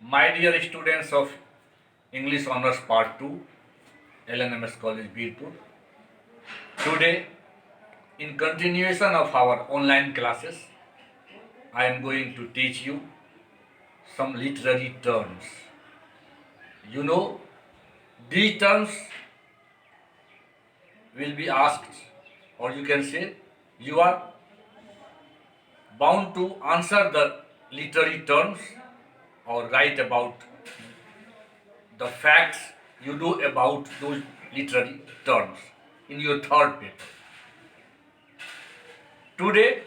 My dear students of English Honours Part 2, LNMS College Birpur, today in continuation of our online classes, I am going to teach you some literary terms. You know, these terms will be asked, or you can say, you are bound to answer the literary terms or write about the facts you know about those literary terms in your third paper. Today,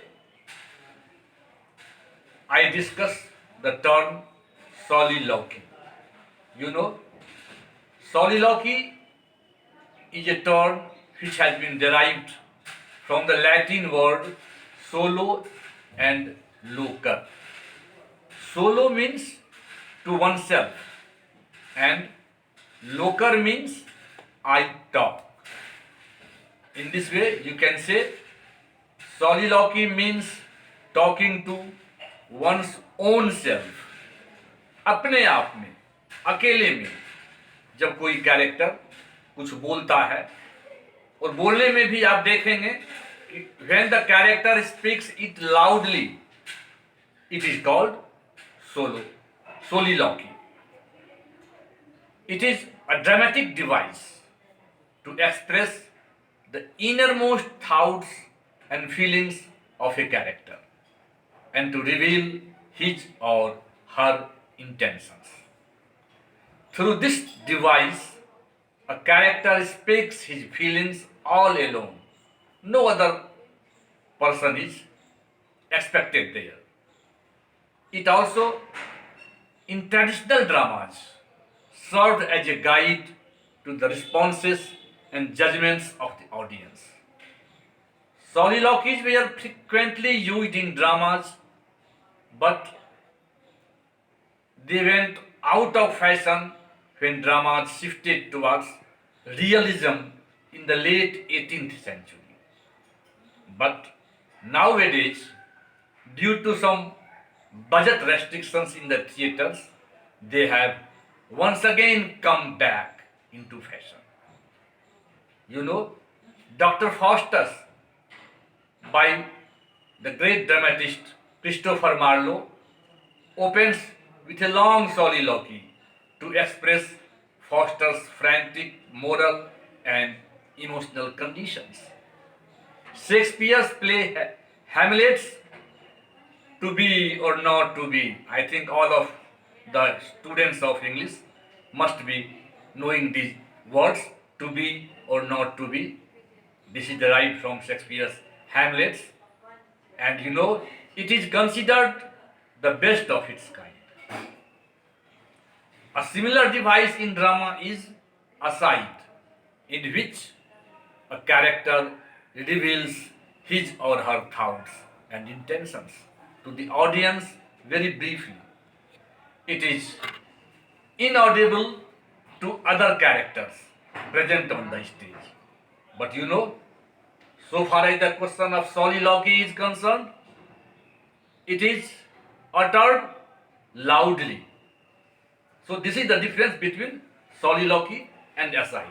I discuss the term soliloquy. You know, soliloquy is a term which has been derived from the Latin word solo and loquer. Solo means to oneself and loquer means I talk. In this way, you can say soliloquy means talking to one's own self. अपने आप में, अकेले में जब कोई character कुछ बोलता है, और बोलने में भी आप देखेंगे कि when the character speaks it loudly, it is called soliloquy. It is a dramatic device to express the innermost thoughts and feelings of a character and to reveal his or her intentions. Through this device, a character speaks his feelings all alone. No other person is expected there. It also, in traditional dramas, served as a guide to the responses and judgments of the audience. Soliloquies were frequently used in dramas, but they went out of fashion when dramas shifted towards realism in the late 18th century. But nowadays, due to some budget restrictions in the theaters, they have once again come back into fashion. You know, Dr. Faustus by the great dramatist Christopher Marlowe opens with a long soliloquy to express Faustus' frantic moral and emotional conditions. Shakespeare's play Hamlet, to be or not to be, I think all of the students of English must be knowing these words, to be or not to be. This is derived from Shakespeare's Hamlet, and you know, it is considered the best of its kind. A similar device in drama is aside, in which a character reveals his or her thoughts and intentions to the audience very briefly. It is inaudible to other characters present on the stage. But you know, so far as the question of soliloquy is concerned, it is uttered loudly. So this is the difference between soliloquy and aside.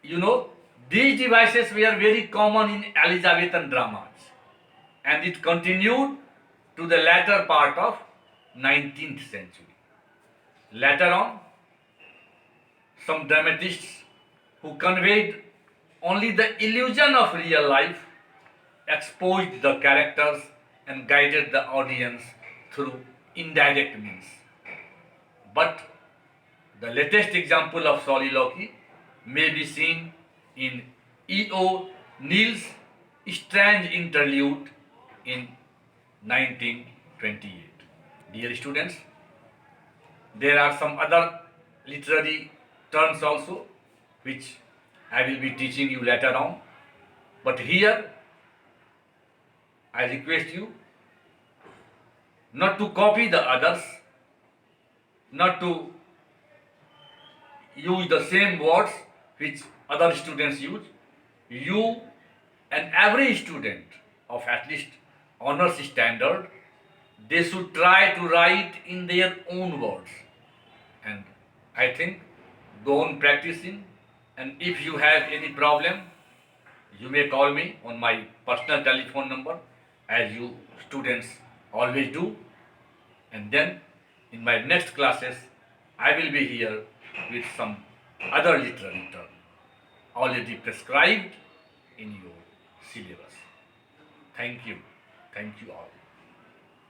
You know, these devices were very common in Elizabethan dramas, and it continued to the latter part of 19th century. Later on, some dramatists who conveyed only the illusion of real life exposed the characters and guided the audience through indirect means. But the latest example of soliloquy may be seen in E.O. Neill's Strange Interlude in 1928. Dear students, there are some other literary terms also which I will be teaching you later on. But here I request you not to copy the others, not to use the same words which other students use. You and every student of at least honors standard they should try to write in their own words. And I think go on practicing. And if you have any problem, you may call me on my personal telephone number, as you students always do. And then in my next classes, I will be here with some other literature already prescribed in your syllabus. Thank you. Thank you all.